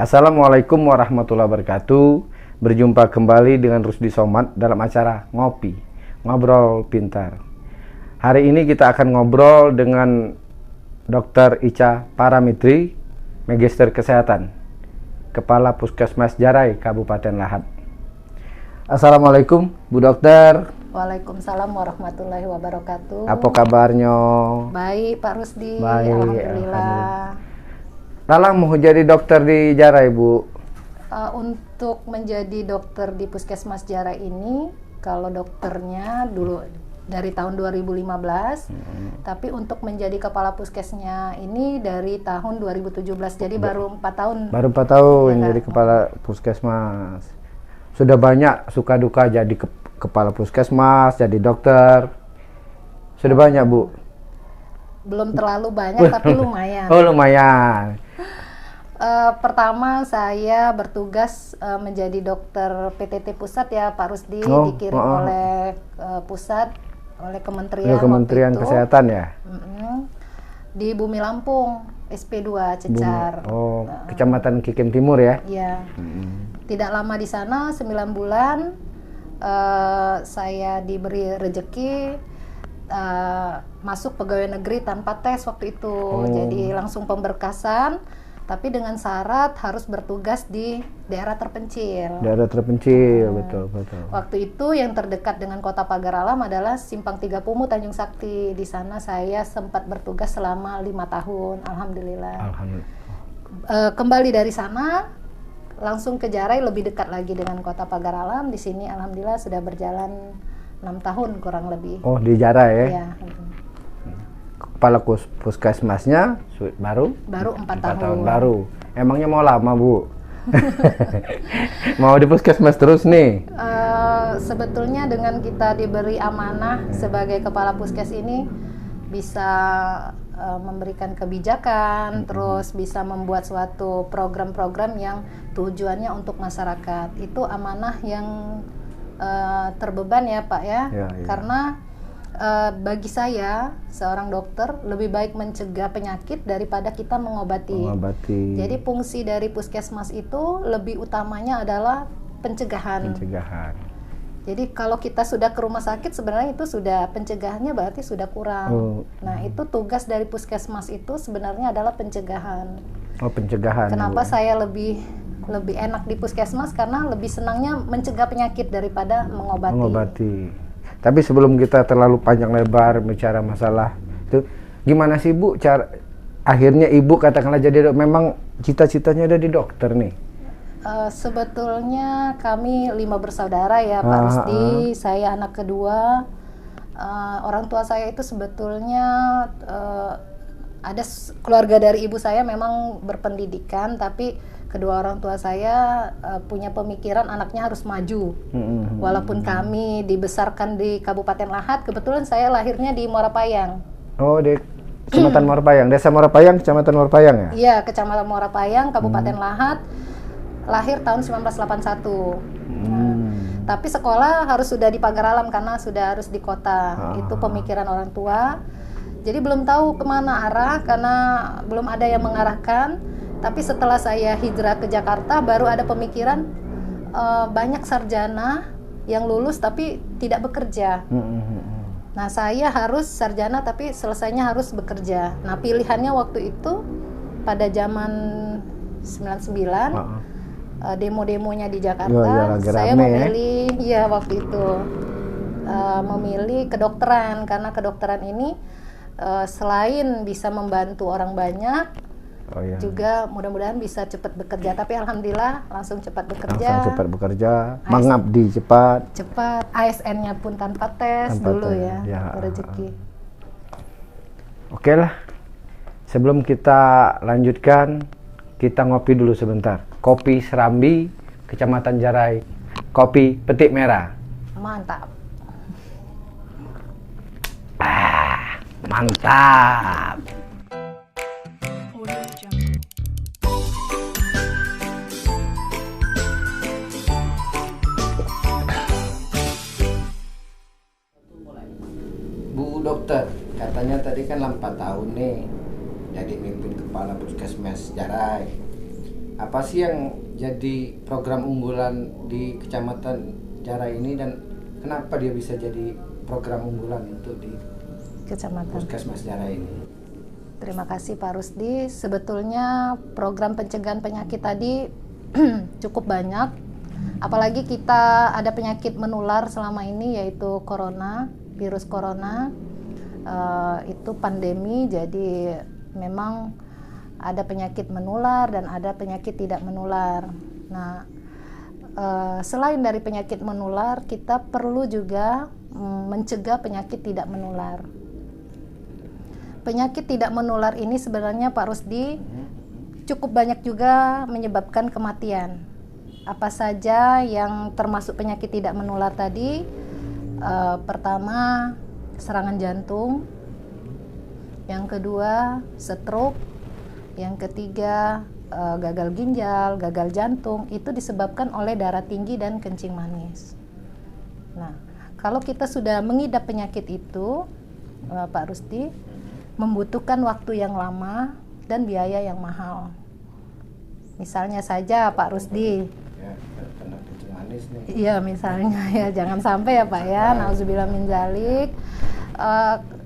Assalamualaikum warahmatullahi wabarakatuh. Berjumpa kembali dengan Rusdi Somad dalam acara Ngobrol Pintar. Hari ini kita akan ngobrol dengan Dr. Ica Paramitri, Magister Kesehatan, Kepala Puskesmas Jarai, Kabupaten Lahat. Assalamualaikum, Bu Dokter. Waalaikumsalam warahmatullahi wabarakatuh. Apa kabarnya? Baik, Pak Rusdi. Baik, Alhamdulillah. Lalang mau jadi dokter di Jarai, Bu? Untuk menjadi dokter di Puskesmas Jarai ini, kalau dokternya dulu dari tahun 2015, tapi untuk menjadi kepala puskesnya ini dari tahun 2017, jadi baru 4 tahun. Baru 4 tahun Ya, jadi kepala puskesmas. Sudah banyak suka duka jadi kepala puskesmas, jadi dokter. Sudah banyak, Bu? Belum terlalu banyak, tapi lumayan. Oh, lumayan. Pertama saya bertugas menjadi dokter PTT pusat ya Pak Rusdi, dikirim oleh pusat, oleh Kementerian Kesehatan ya? Di Bumi Lampung, SP2 Cecar. Kecamatan Kikim Timur ya? Iya. Tidak lama di sana, 9 bulan, saya diberi rejeki masuk pegawai negeri tanpa tes waktu itu. Jadi langsung pemberkasan, tapi dengan syarat harus bertugas di daerah terpencil. Daerah terpencil, betul. Waktu itu yang terdekat dengan Kota Pagar Alam adalah Simpang 3 Pumu, Tanjung Sakti. Di sana saya sempat bertugas selama 5 tahun, alhamdulillah. Kembali dari sana langsung ke Jarai, lebih dekat lagi dengan Kota Pagar Alam. Di sini alhamdulillah sudah berjalan 6 tahun kurang lebih. Oh, di Jarai ya? Iya. Kepala puskesmasnya baru 4 tahun. Baru. Emangnya mau lama, Bu? Mau di puskesmas terus nih? Sebetulnya dengan kita diberi amanah sebagai kepala puskes ini bisa memberikan kebijakan, terus bisa membuat suatu program-program yang tujuannya untuk masyarakat. Itu amanah yang terbeban ya Pak ya. Karena bagi saya seorang dokter lebih baik mencegah penyakit daripada kita mengobati. Jadi fungsi dari puskesmas itu lebih utamanya adalah pencegahan. Jadi kalau kita sudah ke rumah sakit sebenarnya itu sudah pencegahannya berarti sudah kurang. Nah, itu tugas dari puskesmas itu sebenarnya adalah pencegahan. Pencegahan. Kenapa saya lebih enak di puskesmas, karena lebih senangnya mencegah penyakit daripada mengobati. Tapi sebelum kita terlalu panjang lebar bicara masalah itu, gimana sih Bu cara akhirnya Ibu katakanlah jadi memang cita-citanya ada di dokter nih? Sebetulnya kami 5 bersaudara ya Pak Rusdi. Saya anak kedua. Orang tua saya itu sebetulnya ada keluarga dari ibu saya memang berpendidikan, tapi kedua orang tua saya punya pemikiran anaknya harus maju. Walaupun kami dibesarkan di Kabupaten Lahat, kebetulan saya lahirnya di Muara Payang. Oh, di Kecamatan Muara Payang, Desa Muara Payang, Kecamatan Muara Payang ya? Iya, Kecamatan Muara Payang, Kabupaten Lahat. Lahir tahun 1981. Tapi sekolah harus sudah di Pagar Alam karena sudah harus di kota. Itu pemikiran orang tua. Jadi belum tahu kemana arah karena belum ada yang mengarahkan. Tapi setelah saya hijrah ke Jakarta baru ada pemikiran banyak sarjana yang lulus tapi tidak bekerja. Nah, saya harus sarjana tapi selesainya harus bekerja. Nah, pilihannya waktu itu pada zaman 99 demo-demonya di Jakarta, saya memilih waktu itu memilih kedokteran, karena kedokteran ini selain bisa membantu orang banyak, juga mudah-mudahan bisa cepat bekerja. Tapi alhamdulillah langsung cepat bekerja. Mengabdi cepat. ASN-nya pun tanpa tes dulu ya. Rezeki. Oke lah. Sebelum kita lanjutkan, kita ngopi dulu sebentar. Kopi Serambi, Kecamatan Jarai. Kopi petik merah. Mantap. Mantap. Bu Dokter, katanya tadi kan 4 tahun nih jadi mimpin kepala puskesmas Jarai. Apa sih yang jadi program unggulan di Kecamatan Jarai ini dan kenapa dia bisa jadi program unggulan untuk di Kecamatan Puskesmas Jarai ini? Terima kasih Pak Rusdi. Sebetulnya program pencegahan penyakit tadi cukup banyak. Apalagi kita ada penyakit menular selama ini yaitu corona, virus corona. Itu pandemi, jadi memang ada penyakit menular dan ada penyakit tidak menular. Nah, selain dari penyakit menular, kita perlu juga mencegah penyakit tidak menular. Penyakit tidak menular ini sebenarnya Pak Rusdi cukup banyak juga menyebabkan kematian. Apa saja yang termasuk penyakit tidak menular tadi? Pertama, serangan jantung. Yang kedua, stroke. Yang ketiga, gagal ginjal, gagal jantung. Itu disebabkan oleh darah tinggi dan kencing manis. Nah, kalau kita sudah mengidap penyakit itu, Pak Rusdi, membutuhkan waktu yang lama dan biaya yang mahal. Misalnya saja Pak Rusdi, Ya, kena kencing manis nih. iya misalnya ya, jangan sampai ya Pak ya, nauzubillah min dzalik.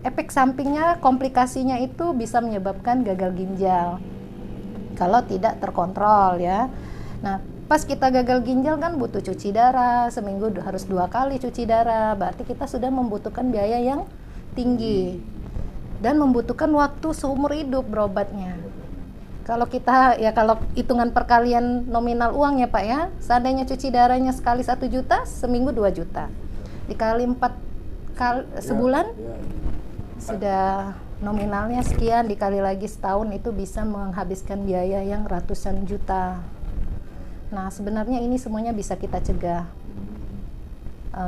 Efek sampingnya, komplikasinya itu bisa menyebabkan gagal ginjal kalau tidak terkontrol ya. Nah, pas kita gagal ginjal kan butuh cuci darah, seminggu harus 2 kali cuci darah, berarti kita sudah membutuhkan biaya yang tinggi dan membutuhkan waktu seumur hidup berobatnya. Kalau kita ya, kalau hitungan perkalian nominal uang ya Pak ya, seandainya cuci darahnya sekali 1 juta, seminggu 2 juta, dikali 4 kali sebulan sudah nominalnya sekian, dikali lagi setahun itu bisa menghabiskan biaya yang ratusan juta. Nah, sebenarnya ini semuanya bisa kita cegah.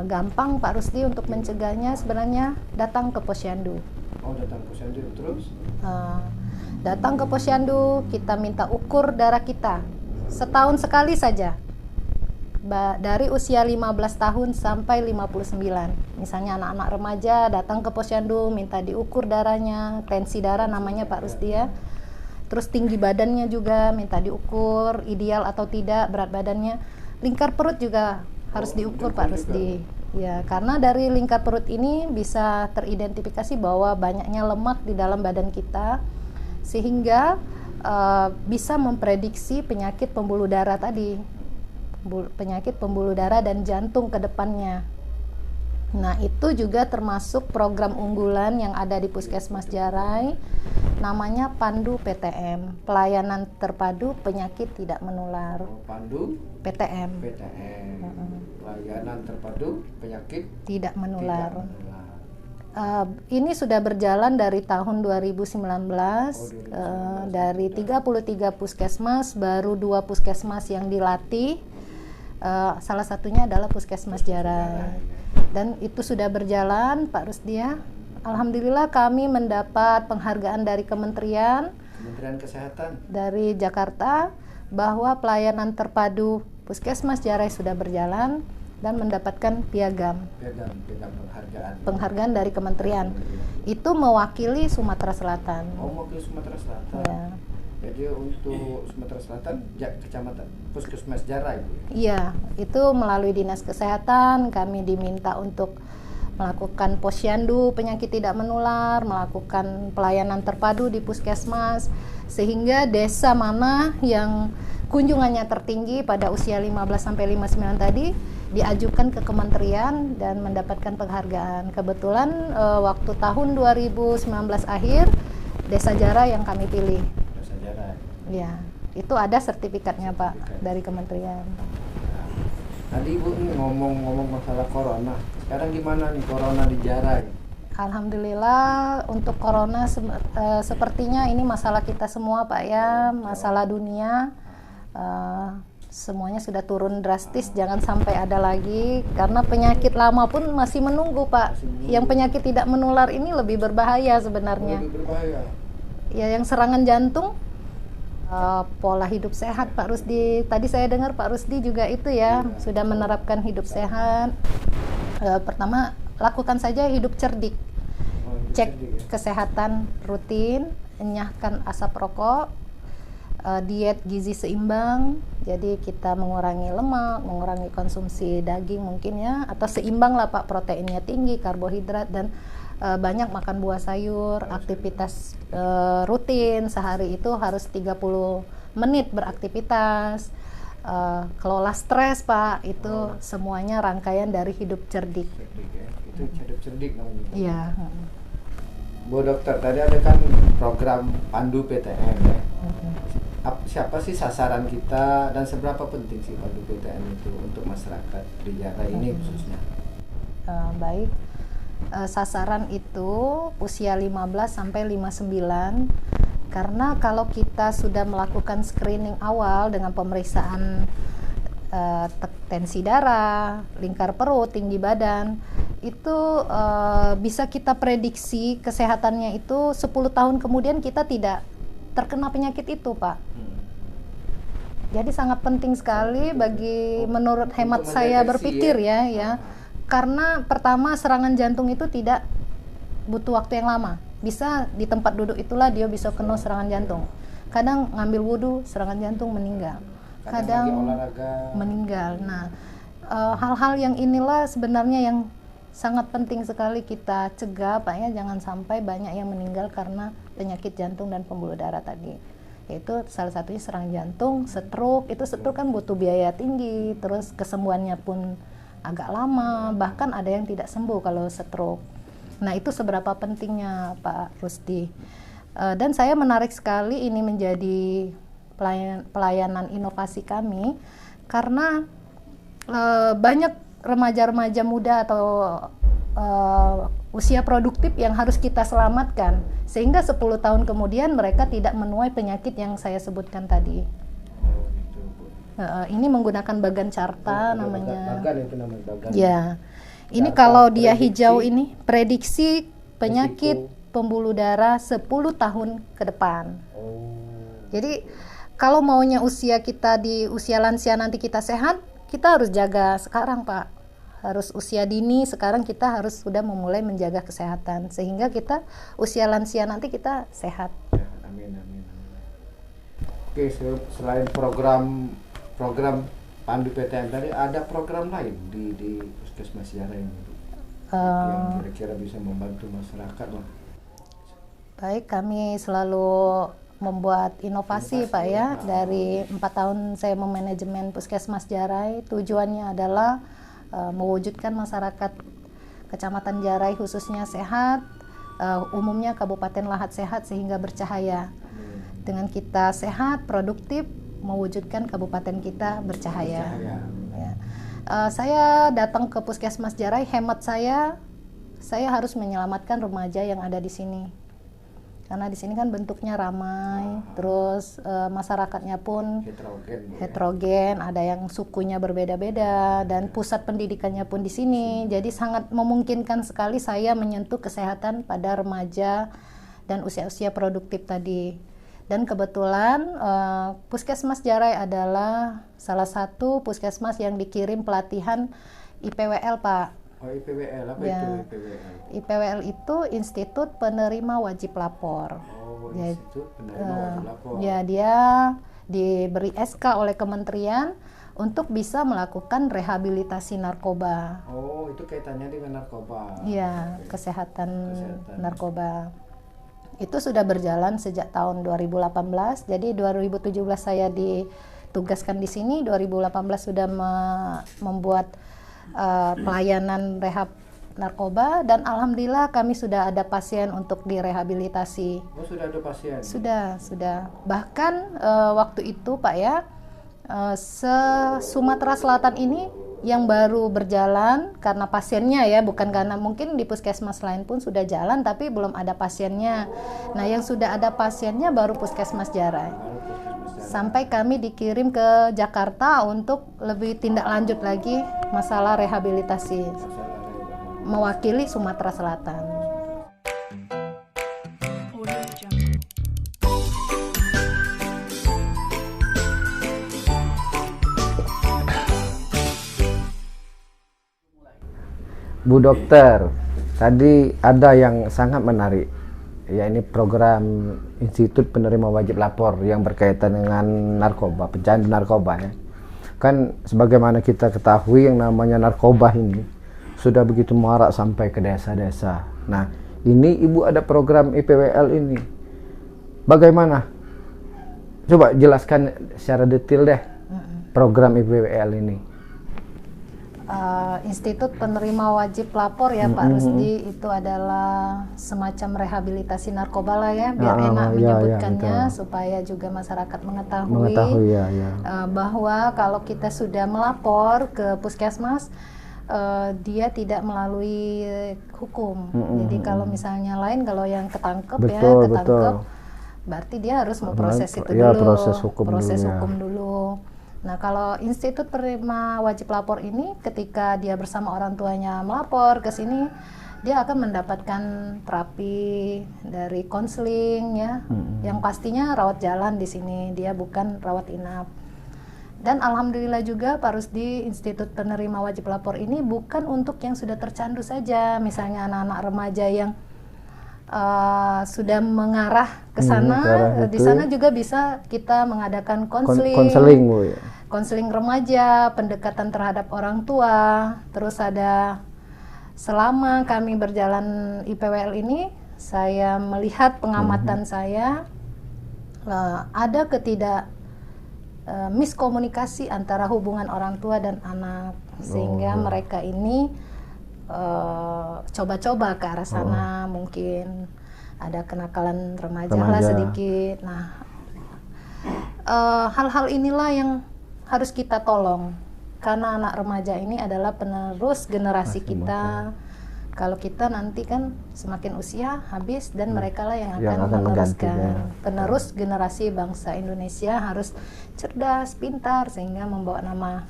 Gampang Pak Rusdi untuk mencegahnya, sebenarnya datang ke Posyandu. Oh, datang ke Posyandu terus? Datang ke Posyandu, kita minta ukur darah kita setahun sekali saja, dari usia 15 tahun sampai 59. Misalnya anak-anak remaja datang ke Posyandu, minta diukur darahnya, tensi darah namanya Pak Rusdi ya. Terus tinggi badannya juga minta diukur, ideal atau tidak berat badannya. Lingkar perut juga harus diukur Pak Rusdi. Ya, karena dari lingkar perut ini bisa teridentifikasi bahwa banyaknya lemak di dalam badan kita, sehingga bisa memprediksi penyakit pembuluh darah tadi, penyakit pembuluh darah dan jantung ke depannya. Nah, itu juga termasuk program unggulan yang ada di Puskesmas Jarai, namanya Pandu PTM, Pelayanan Terpadu Penyakit Tidak Menular. Pandu PTM. Pelayanan Terpadu Penyakit Tidak Menular. Ini sudah berjalan dari tahun 2019. Dari 33 puskesmas, baru 2 puskesmas yang dilatih. Salah satunya adalah Puskesmas Jarai. Dan itu sudah berjalan Pak Rusdi ya. Alhamdulillah kami mendapat penghargaan dari Kementerian Kesehatan dari Jakarta bahwa pelayanan terpadu Puskesmas Jarai sudah berjalan dan mendapatkan piagam penghargaan dari Kementerian. Itu mewakili Sumatera Selatan. Oh, mewakili Sumatera Selatan. Ya. Jadi untuk Sumatera Selatan, Kecamatan Puskesmas Jarai. Iya, itu melalui Dinas Kesehatan kami diminta untuk melakukan posyandu penyakit tidak menular, melakukan pelayanan terpadu di puskesmas, sehingga desa mana yang kunjungannya tertinggi pada usia 15 sampai 59 tadi diajukan ke kementerian dan mendapatkan penghargaan. Kebetulan waktu tahun 2019 akhir Desa Jarai yang kami pilih. Desa Jarai. Ya, itu ada sertifikatnya Pak dari kementerian. Tadi Ibu ngomong masalah corona. Sekarang gimana nih corona di Jarai? Alhamdulillah untuk corona sepertinya ini masalah kita semua Pak ya, masalah dunia. Semuanya sudah turun drastis, jangan sampai ada lagi, karena penyakit lama pun masih menunggu Pak. Yang penyakit tidak menular ini lebih berbahaya sebenarnya. Lebih berbahaya. Ya, yang serangan jantung, pola hidup sehat Pak Rusdi. Tadi saya dengar Pak Rusdi juga itu ya, sudah menerapkan hidup sehat. Pertama, lakukan saja hidup cerdik. Cek kesehatan rutin, enyahkan asap rokok, diet gizi seimbang, jadi kita mengurangi lemak, mengurangi konsumsi daging mungkin ya, atau seimbang lah Pak, proteinnya tinggi, karbohidrat, dan banyak makan buah sayur, aktivitas rutin sehari itu harus 30 menit beraktivitas, kelola stres Pak, itu semuanya rangkaian dari hidup cerdik. Cerdik ya, itu hidup cerdik namanya. Iya. Bu Dokter, tadi ada kan program Pandu PTM ya. Siapa sih sasaran kita dan seberapa penting sih Pandu PTM itu untuk masyarakat di Jarai ini khususnya? Baik. Sasaran itu usia 15 sampai 59, karena kalau kita sudah melakukan screening awal dengan pemeriksaan tensi darah, lingkar perut, tinggi badan, itu bisa kita prediksi kesehatannya itu 10 tahun kemudian kita tidak terkena penyakit itu Pak. Jadi sangat penting sekali bagi menurut hemat saya berpikir ya. Karena pertama serangan jantung itu tidak butuh waktu yang lama. Bisa di tempat duduk itulah dia bisa kena serangan jantung. Kadang ngambil wudhu serangan jantung meninggal. Kadang meninggal. Nah, hal-hal yang inilah sebenarnya yang sangat penting sekali kita cegah Pak ya, jangan sampai banyak yang meninggal karena penyakit jantung dan pembuluh darah tadi. Yaitu salah satunya serangan jantung, stroke. Itu stroke kan butuh biaya tinggi, terus kesembuhannya pun agak lama, bahkan ada yang tidak sembuh kalau stroke. Nah, itu seberapa pentingnya Pak Rusdi. Dan saya menarik sekali ini menjadi pelayanan inovasi kami, karena banyak remaja-remaja muda atau usia produktif yang harus kita selamatkan, sehingga 10 tahun kemudian mereka tidak menuai penyakit yang saya sebutkan tadi. Ini menggunakan bagan carta namanya. Bagan itu namanya bagan. Ya, ini Carta kalau dia prediksi, hijau ini prediksi penyakit pembuluh darah 10 tahun ke depan. Jadi kalau maunya usia kita di usia lansia nanti kita sehat, kita harus jaga sekarang Pak. Harus usia dini sekarang kita harus sudah memulai menjaga kesehatan sehingga kita usia lansia nanti kita sehat. Ya, amin. Oke, selain program Pandu PTM tadi, ada program lain di Puskesmas Jarai ini yang kira-kira bisa membantu masyarakat Bang? Baik, kami selalu membuat inovasi Pak ya. Dari 4 tahun saya memanajemen Puskesmas Jarai, tujuannya adalah mewujudkan masyarakat Kecamatan Jarai khususnya sehat, umumnya Kabupaten Lahat sehat sehingga bercahaya. Dengan kita sehat, produktif, mewujudkan kabupaten kita bercahaya. Ya. Saya datang ke Puskesmas Jarai, hemat saya harus menyelamatkan remaja yang ada di sini. Karena di sini kan bentuknya ramai, terus masyarakatnya pun heterogen, ada yang sukunya berbeda-beda, dan pusat pendidikannya pun di sini. Jadi sangat memungkinkan sekali saya menyentuh kesehatan pada remaja dan usia-usia produktif tadi. Dan kebetulan Puskesmas Jarai adalah salah satu puskesmas yang dikirim pelatihan IPWL Pak. Oh, IPWL, apa Ya. itu IPWL? IPWL itu Institut Penerima Wajib Lapor. Oh, Ya, Institut Penerima Wajib Lapor. Ya, dia diberi SK oleh kementerian untuk bisa melakukan rehabilitasi narkoba. Oh, itu kaitannya dengan narkoba. Iya, kesehatan narkoba. Itu sudah berjalan sejak tahun 2018. Jadi 2017 saya ditugaskan di sini, 2018 sudah membuat pelayanan rehab narkoba, dan alhamdulillah kami sudah ada pasien untuk direhabilitasi. Oh, sudah ada pasien? Sudah. Bahkan waktu itu Pak ya, Sumatera Selatan ini yang baru berjalan karena pasiennya ya, bukan karena mungkin di puskesmas lain pun sudah jalan tapi belum ada pasiennya. Nah, yang sudah ada pasiennya baru Puskesmas Jarai. Sampai kami dikirim ke Jakarta untuk lebih tindak lanjut lagi masalah rehabilitasi, mewakili Sumatera Selatan. Bu Dokter, tadi ada yang sangat menarik, ya ini program Institut Penerima Wajib Lapor yang berkaitan dengan narkoba, pecandu narkoba ya. Kan sebagaimana kita ketahui yang namanya narkoba ini sudah begitu marak sampai ke desa-desa. Nah, ini Ibu ada program IPWL ini. Bagaimana? Coba jelaskan secara detail deh program IPWL ini. Institut Penerima Wajib Lapor ya Pak Rusdi, itu adalah semacam rehabilitasi narkoba lah ya, biar enak menyebutkannya supaya juga masyarakat mengetahui bahwa kalau kita sudah melapor ke puskesmas, dia tidak melalui hukum. Jadi kalau misalnya lain, kalau yang ketangkep berarti dia harus memproses itu dulu, proses hukum dulu. Nah, kalau Institut Penerima Wajib Lapor ini, ketika dia bersama orang tuanya melapor ke sini, dia akan mendapatkan terapi dari konseling ya, yang pastinya rawat jalan di sini, dia bukan rawat inap. Dan alhamdulillah juga Pak Rusdi, Institut Penerima Wajib Lapor ini bukan untuk yang sudah tercandu saja, misalnya anak-anak remaja yang sudah mengarah ke sana, di sana juga bisa kita mengadakan konseling remaja, pendekatan terhadap orang tua. Terus ada, selama kami berjalan IPWL ini, saya melihat pengamatan saya ada miskomunikasi antara hubungan orang tua dan anak, sehingga mereka ini coba-coba ke arah sana, mungkin ada kenakalan remaja lah sedikit. Nah, hal-hal inilah yang harus kita tolong, karena anak remaja ini adalah penerus generasi kita. Kalau kita nanti kan semakin usia habis, dan mereka lah yang akan meneruskan. Penerus generasi bangsa Indonesia harus cerdas, pintar, sehingga membawa nama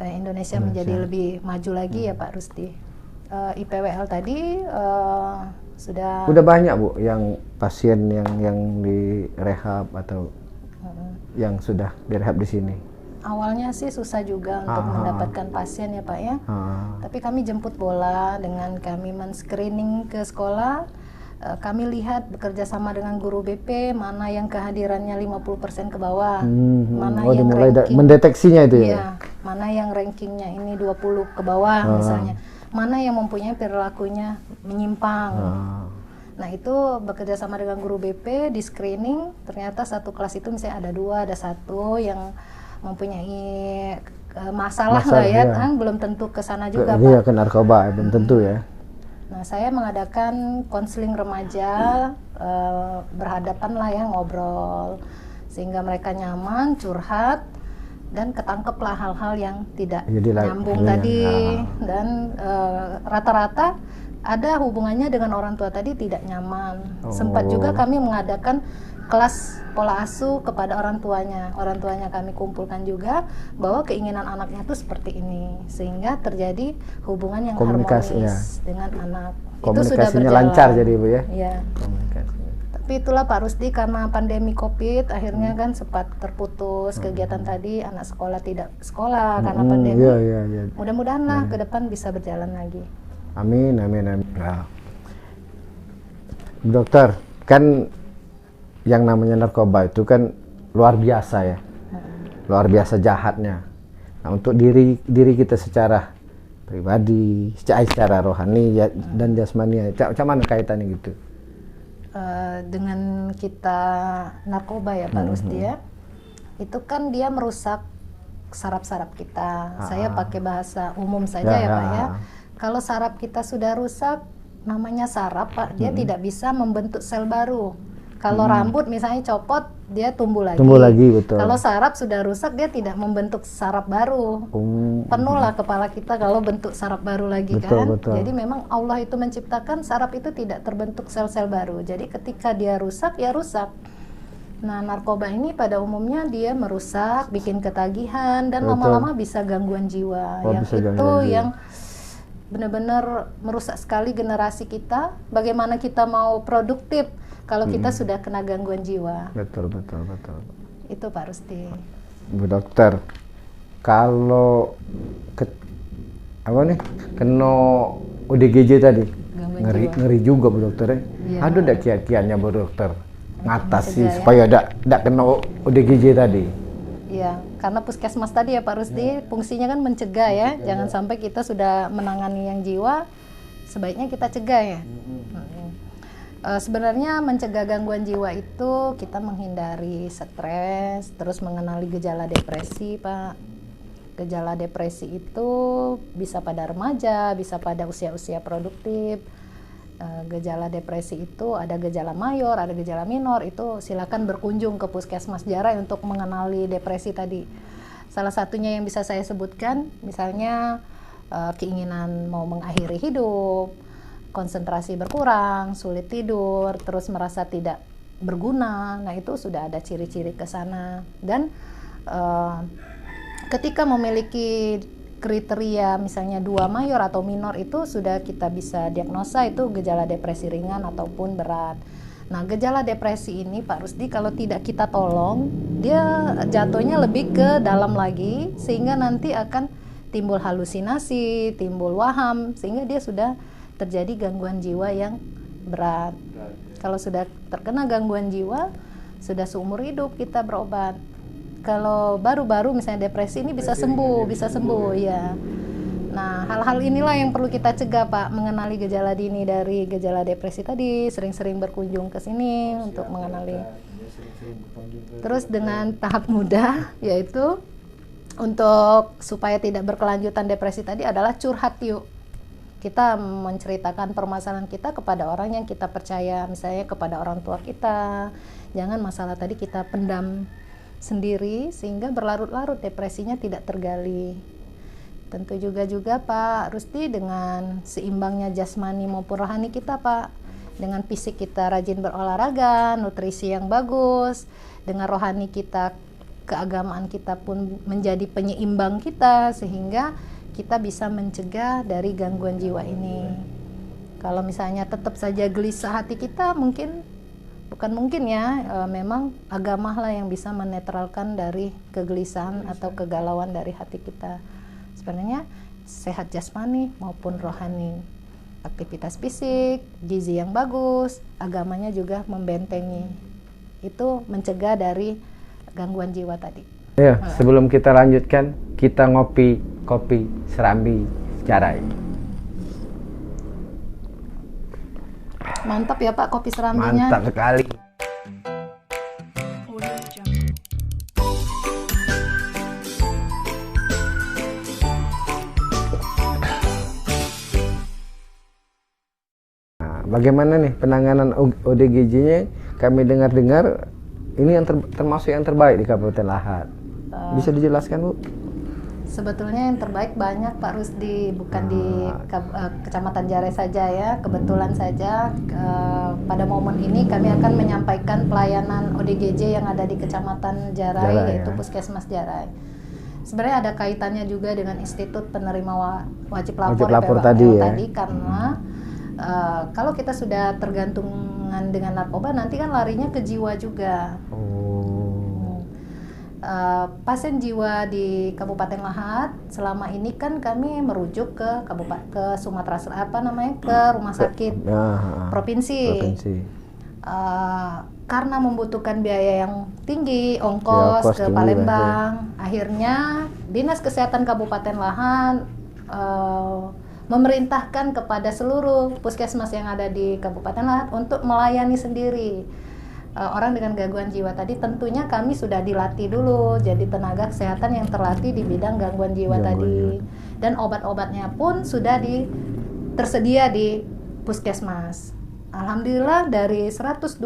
Indonesia menjadi lebih maju lagi ya Pak Rusdi. IPWL tadi sudah banyak Bu yang pasien yang direhab atau yang sudah direhab di sini. Awalnya sih susah juga untuk mendapatkan pasien ya Pak ya. Tapi kami jemput bola dengan kami men-screening ke sekolah. Kami lihat bekerja sama dengan guru BP, mana yang kehadirannya 50% ke bawah, mana yang ranking, mendeteksinya itu ya, mana yang rankingnya ini 20 ke bawah misalnya, mana yang mempunyai perilakunya menyimpang. Nah, itu bekerja sama dengan guru BP di screening, ternyata satu kelas itu misalnya ada 2, ada 1 yang mempunyai masalah lah ya, kan belum tentu ke sana juga Pak. Iya, ke narkoba belum tentu ya. Nah, saya mengadakan konseling remaja, berhadapan lah ya, ngobrol, sehingga mereka nyaman, curhat, dan ketangkeplah hal-hal yang tidak nyambung tadi. Dan rata-rata ada hubungannya dengan orang tua tadi tidak nyaman. Sempat juga kami mengadakan kelas pola asuh kepada orang tuanya kami kumpulkan juga, bahwa keinginan anaknya itu seperti ini, sehingga terjadi hubungan yang harmonis dengan anak. Itu sudah berjalan lancar jadi Bu ya. Iya. Tapi itulah Pak Rusdi, karena pandemi Covid akhirnya kan sempat terputus kegiatan tadi, anak sekolah tidak sekolah karena pandemi. Mudah-mudahan lah ke depan bisa berjalan lagi. Amin, amin, amin. Nah, Dokter, kan yang namanya narkoba itu kan luar biasa ya, luar biasa jahatnya. Nah, untuk diri kita secara pribadi, secara rohani dan jasmani, macam mana kaitannya gitu? Dengan kita narkoba ya Pak Rusdi ya, itu kan dia merusak saraf-saraf kita. Saya pakai bahasa umum saja ya Pak ya. Kalau saraf kita sudah rusak, namanya saraf Pak, dia tidak bisa membentuk sel baru. Kalau rambut misalnya copot, dia tumbuh lagi. Betul. Kalau saraf sudah rusak, dia tidak membentuk saraf baru. Penuhlah kepala kita kalau bentuk saraf baru lagi, betul. Jadi memang Allah itu menciptakan saraf itu tidak terbentuk sel-sel baru. Jadi ketika dia rusak, ya rusak. Nah, narkoba ini pada umumnya dia merusak, bikin ketagihan, dan lama-lama bisa gangguan jiwa. Yang benar-benar merusak sekali generasi kita. Bagaimana kita mau produktif kalau kita sudah kena gangguan jiwa? Betul. Itu Pak Rusdi. Bu Dokter, kalau kena ODGJ tadi, gangguan ngeri, jiwa. ngeri juga Bu Dokter ya. Iya. Ada ndak kiat-kiatnya Bu Dokter ngatasi Mencegah, ya. supaya ndak kena ODGJ tadi? Iya, karena puskesmas tadi ya Pak Rusdi, fungsinya kan mencegah ya. Jangan sampai kita sudah menangani yang jiwa, sebaiknya kita cegah ya. Sebenarnya mencegah gangguan jiwa itu kita menghindari stres, terus mengenali gejala depresi Pak. Gejala depresi itu bisa pada remaja, bisa pada usia-usia produktif. Gejala depresi itu ada gejala mayor, ada gejala minor, itu silakan berkunjung ke Puskesmas Jarai untuk mengenali depresi tadi. Salah satunya yang bisa saya sebutkan, misalnya keinginan mau mengakhiri hidup, konsentrasi berkurang, sulit tidur, terus merasa tidak berguna. Nah, itu sudah ada ciri-ciri ke sana. Dan ketika memiliki kriteria misalnya 2 mayor atau minor, itu sudah kita bisa diagnosa itu gejala depresi ringan ataupun berat. Nah, gejala depresi ini Pak Rusdi kalau tidak kita tolong, dia jatuhnya lebih ke dalam lagi, sehingga nanti akan timbul halusinasi, timbul waham, sehingga dia sudah terjadi gangguan jiwa yang berat. Kalau sudah terkena gangguan jiwa, sudah seumur hidup kita berobat. Kalau baru-baru misalnya depresi ini bisa sembuh ya. Nah, hal-hal inilah yang perlu kita cegah Pak, mengenali gejala dini dari gejala depresi tadi, sering-sering berkunjung ke sini untuk mengenali. Terus dengan tahap mudah, yaitu untuk supaya tidak berkelanjutan depresi tadi adalah curhat yuk. Kita menceritakan permasalahan kita kepada orang yang kita percaya, misalnya kepada orang tua kita. Jangan masalah tadi kita pendam sendiri sehingga berlarut-larut depresinya tidak tergali. Tentu juga Pak Rusdi dengan seimbangnya jasmani maupun rohani kita Pak, dengan fisik kita rajin berolahraga, nutrisi yang bagus, dengan rohani kita, keagamaan kita pun menjadi penyeimbang kita sehingga kita bisa mencegah dari gangguan jiwa ini. Kalau misalnya tetap saja gelisah hati kita, memang agama lah yang bisa menetralkan dari kegelisahan atau kegalauan dari hati kita. Sebenarnya sehat jasmani maupun rohani, aktivitas fisik, gizi yang bagus, agamanya juga membentengi. Itu mencegah dari gangguan jiwa tadi. Ya, sebelum kita lanjutkan, kita ngopi kopi Serambi Jarai. Mantap ya Pak kopi serambinya. Mantap sekali. Nah, bagaimana nih penanganan ODGJ-nya? Kami dengar-dengar ini yang termasuk yang terbaik di Kabupaten Lahat. Bisa dijelaskan Bu? Sebetulnya yang terbaik banyak Pak Rusdi, bukan di Kecamatan Jarai saja ya. Kebetulan saja pada momen ini kami akan menyampaikan pelayanan ODGJ yang ada di Kecamatan Jarai, yaitu Puskesmas Jarai. Sebenarnya ada kaitannya juga dengan Institut Penerima Wajib Lapor tadi ya. Karena kalau kita sudah tergantungan dengan narkoba, nanti kan larinya ke jiwa juga. Pasien jiwa di Kabupaten Lahat selama ini kan kami merujuk ke Sumatera Selatan, ke rumah sakit provinsi. Karena membutuhkan biaya yang tinggi, ongkos ke Palembang, akhirnya Dinas Kesehatan Kabupaten Lahat memerintahkan kepada seluruh puskesmas yang ada di Kabupaten Lahat untuk melayani sendiri orang dengan gangguan jiwa tadi. Tentunya kami sudah dilatih dulu jadi tenaga kesehatan yang terlatih di bidang gangguan jiwa tadi. Dan obat-obatnya pun sudah tersedia di puskesmas. Alhamdulillah dari 120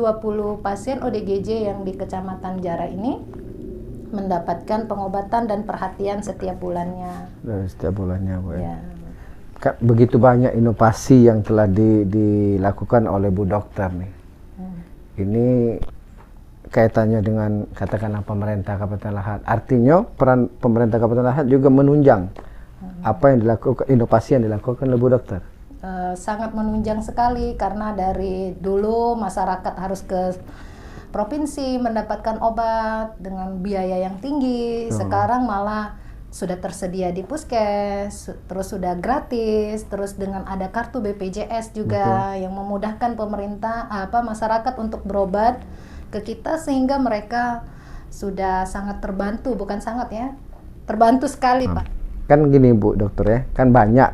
pasien ODGJ yang di Kecamatan Jarai ini mendapatkan pengobatan dan perhatian setiap bulannya. Setiap bulannya Bu ya. Begitu banyak inovasi yang telah dilakukan oleh Bu Dokter nih. Ini kaitannya dengan katakanlah pemerintah Kabupaten Lahat. Artinya peran pemerintah Kabupaten Lahat juga menunjang apa yang dilakukan, inovasi yang dilakukan oleh Bu Dokter. Sangat menunjang sekali karena dari dulu masyarakat harus ke provinsi mendapatkan obat dengan biaya yang tinggi. Sekarang malah sudah tersedia di puskes, terus sudah gratis, terus dengan ada kartu BPJS juga yang memudahkan pemerintah masyarakat untuk berobat ke kita, sehingga mereka sudah sangat terbantu, bukan sangat ya, terbantu sekali Pak. Kan gini Bu Dokter ya, kan banyak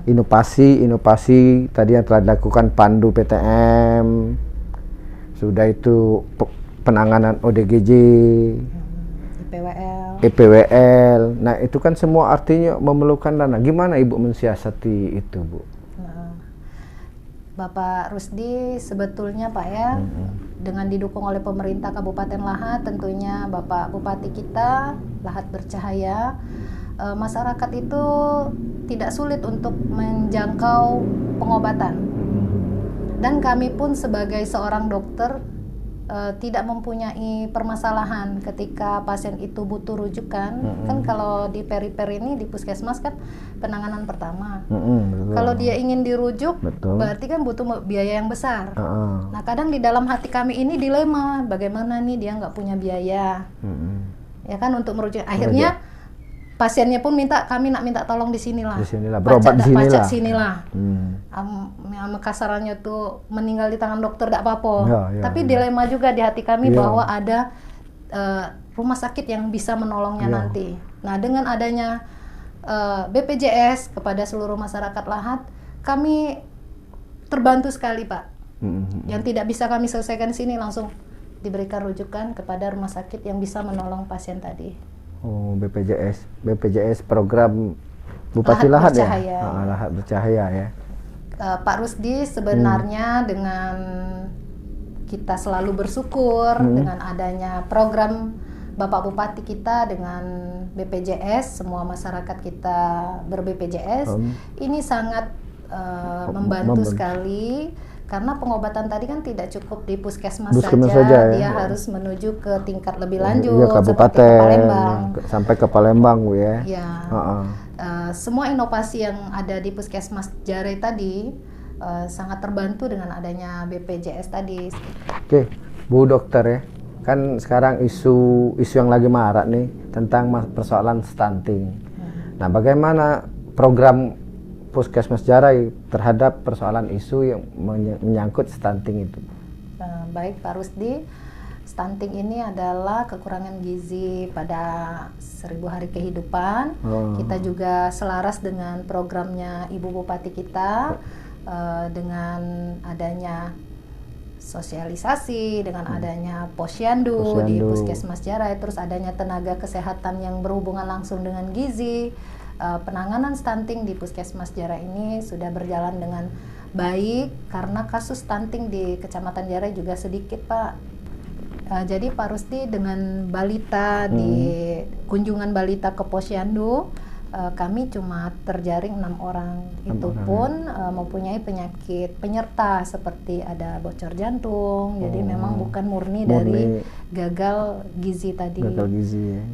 inovasi tadi yang telah dilakukan Pandu PTM, sudah itu penanganan ODGJ, IPWL. Nah itu kan semua artinya memerlukan dana. Gimana Ibu mensiasati itu Bu? Bapak Rusdi sebetulnya Pak ya, dengan didukung oleh pemerintah Kabupaten Lahat, tentunya Bapak Bupati kita, Lahat Bercahaya, masyarakat itu tidak sulit untuk menjangkau pengobatan. Dan kami pun sebagai seorang dokter tidak mempunyai permasalahan ketika pasien itu butuh rujukan. Kan kalau di peri-peri ini di puskesmas kan penanganan pertama. Kalau dia ingin dirujuk, berarti kan butuh biaya yang besar. Nah kadang di dalam hati kami ini dilema, bagaimana nih dia nggak punya biaya, ya kan untuk merujuk. Akhirnya pasiennya pun kami minta tolong di sinilah, berobat di sinilah. Pajak sinilah. Kasarannya tuh meninggal di tangan dokter tidak apa-apa. Tapi dilema juga di hati kami bahwa ada rumah sakit yang bisa menolongnya nanti. Nah dengan adanya BPJS kepada seluruh masyarakat Lahat, kami terbantu sekali Pak. Yang tidak bisa kami selesaikan di sini langsung diberikan rujukan kepada rumah sakit yang bisa menolong pasien tadi. Oh, BPJS program Bupati Lahat ya? Lahat Bercahaya ya. Pak Rusdi sebenarnya dengan kita selalu bersyukur dengan adanya program Bapak Bupati kita dengan BPJS, semua masyarakat kita ber-BPJS, ini sangat membantu sekali. Karena pengobatan tadi kan tidak cukup di puskesmas saja, dia harus menuju ke tingkat lebih lanjut, kabupaten, seperti ke Palembang. Sampai ke Palembang Bu ya. Semua inovasi yang ada di puskesmas Jarai tadi sangat terbantu dengan adanya BPJS tadi. Oke, Bu Dokter ya, kan sekarang isu yang lagi marak nih tentang persoalan stunting. Nah bagaimana program Puskesmas Jarai terhadap persoalan isu yang menyangkut stunting itu? Baik Pak Rusdi, stunting ini adalah kekurangan gizi pada 1000 hari kehidupan. Kita juga selaras dengan programnya Ibu Bupati kita, dengan adanya sosialisasi, dengan adanya posyandu di Puskesmas Jarai, terus adanya tenaga kesehatan yang berhubungan langsung dengan gizi. Penanganan stunting di Puskesmas Jarai ini sudah berjalan dengan baik karena kasus stunting di Kecamatan Jarai juga sedikit Pak. Jadi Pak Rusdi dengan balita di kunjungan balita ke posyandu, kami cuma terjaring 6 orang. Itu pun mempunyai penyakit penyerta seperti ada bocor jantung. Jadi memang bukan murni dari gagal gizi tadi.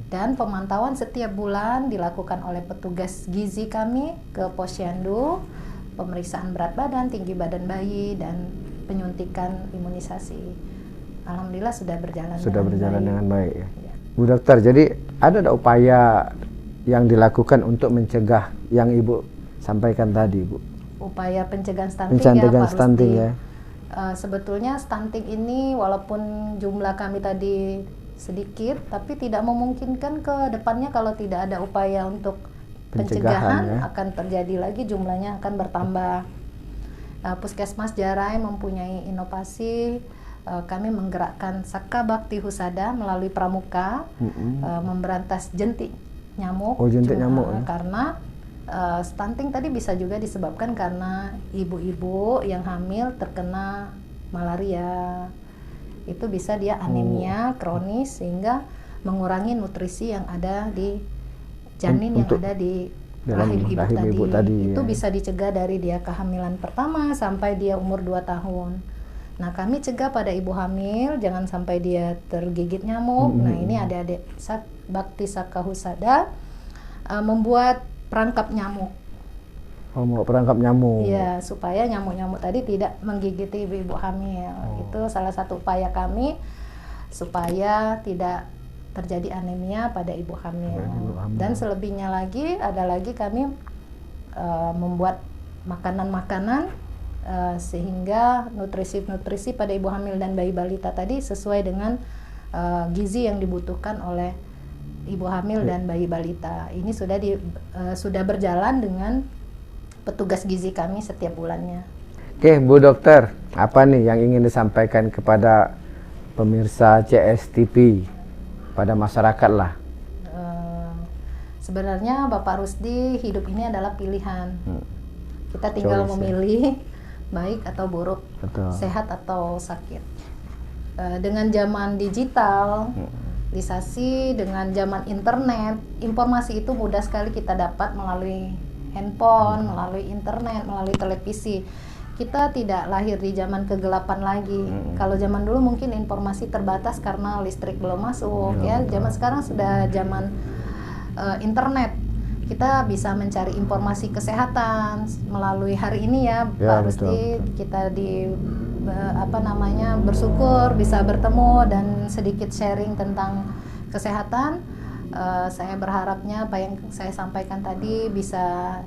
Dan pemantauan setiap bulan dilakukan oleh petugas gizi kami ke posyandu, pemeriksaan berat badan, tinggi badan bayi, dan penyuntikan imunisasi. Alhamdulillah sudah berjalan dengan baik ya. Bu Dokter, jadi ada upaya yang dilakukan untuk mencegah yang Ibu sampaikan tadi, Bu? Upaya pencegahan stunting ya Pak Rusdi. Sebetulnya stunting ini walaupun jumlah kami tadi sedikit, tapi tidak memungkinkan ke depannya kalau tidak ada upaya untuk pencegahan akan terjadi lagi, jumlahnya akan bertambah. Puskesmas Jarai mempunyai inovasi, kami menggerakkan Saka Bakti Husada melalui pramuka, memberantas jentik nyamuk. Karena stunting tadi bisa juga disebabkan karena ibu-ibu yang hamil terkena malaria. Itu bisa dia anemia kronis sehingga mengurangi nutrisi yang ada di janin yang ada di rahim ibu tadi. Itu bisa dicegah dari dia kehamilan pertama sampai dia umur 2 tahun. Nah, kami cegah pada ibu hamil jangan sampai dia tergigit nyamuk. Nah, ini adik-adik Bakti Saka Husada membuat perangkap nyamuk. Perangkap nyamuk. Iya, supaya nyamuk-nyamuk tadi tidak menggigiti ibu-ibu hamil. Itu salah satu upaya kami supaya tidak terjadi anemia pada ibu hamil. Dan selebihnya lagi ada lagi kami membuat makanan-makanan sehingga nutrisi-nutrisi pada ibu hamil dan bayi balita tadi sesuai dengan gizi yang dibutuhkan oleh ibu hamil dan bayi balita. Ini sudah berjalan dengan petugas gizi kami setiap bulannya. Oke, Bu Dokter, apa nih yang ingin disampaikan kepada pemirsa CSTP, pada masyarakat lah? Sebenarnya Bapak Rusdi, hidup ini adalah pilihan. Kita tinggal memilih baik atau buruk, sehat atau sakit. Dengan zaman digital, dengan zaman internet, informasi itu mudah sekali kita dapat melalui handphone, melalui internet, melalui televisi. Kita tidak lahir di zaman kegelapan lagi. Kalau zaman dulu mungkin informasi terbatas karena listrik belum masuk, ya. Zaman sekarang sudah zaman internet. Kita bisa mencari informasi kesehatan melalui hari ini ya, Pak Rusdi. Kita bersyukur bisa bertemu dan sedikit sharing tentang kesehatan. Saya berharapnya apa yang saya sampaikan tadi bisa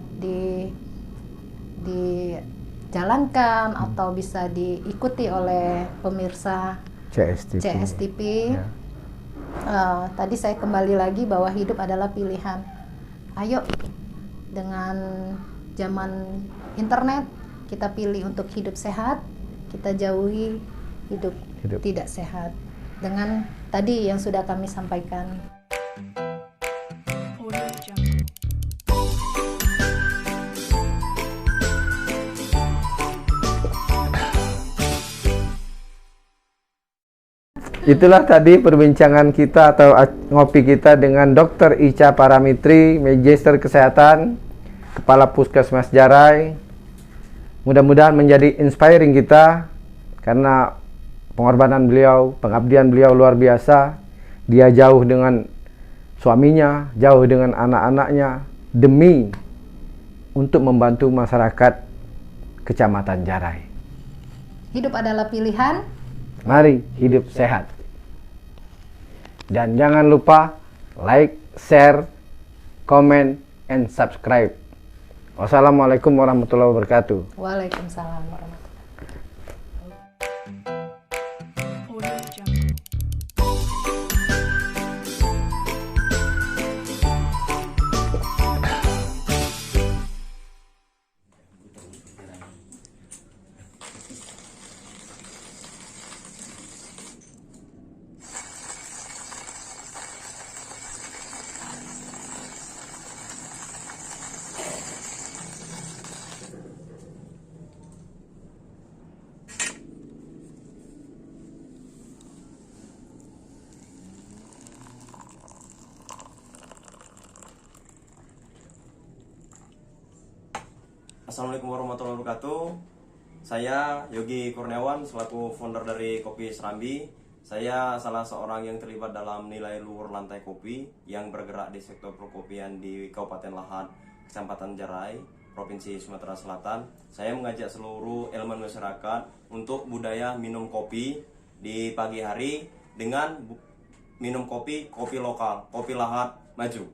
dijalankan atau bisa diikuti oleh pemirsa CSTP. Tadi saya kembali lagi bahwa hidup adalah pilihan. Ayo, dengan zaman internet kita pilih untuk hidup sehat, kita jauhi hidup tidak sehat dengan tadi yang sudah kami sampaikan. Itulah tadi perbincangan kita atau ngopi kita dengan Dr. Ica Paramitri, Magister Kesehatan, Kepala Puskesmas Jarai. Mudah-mudahan menjadi inspiring kita karena pengorbanan beliau, pengabdian beliau luar biasa. Dia jauh dengan suaminya, jauh dengan anak-anaknya demi untuk membantu masyarakat Kecamatan Jarai. Hidup adalah pilihan. Mari hidup sehat. Dan jangan lupa like, share, comment, and subscribe. Wassalamualaikum warahmatullahi wabarakatuh. Waalaikumsalam warahmatullahi Assalamualaikum warahmatullahi wabarakatuh. Saya Yogi Kurniawan selaku founder dari Kopi Serambi. Saya salah seorang yang terlibat dalam nilai luhur lantai kopi yang bergerak di sektor perkopian di Kabupaten Lahat, Kecamatan Jarai, Provinsi Sumatera Selatan. Saya mengajak seluruh elemen masyarakat untuk budaya minum kopi di pagi hari dengan minum kopi lokal, kopi Lahat maju.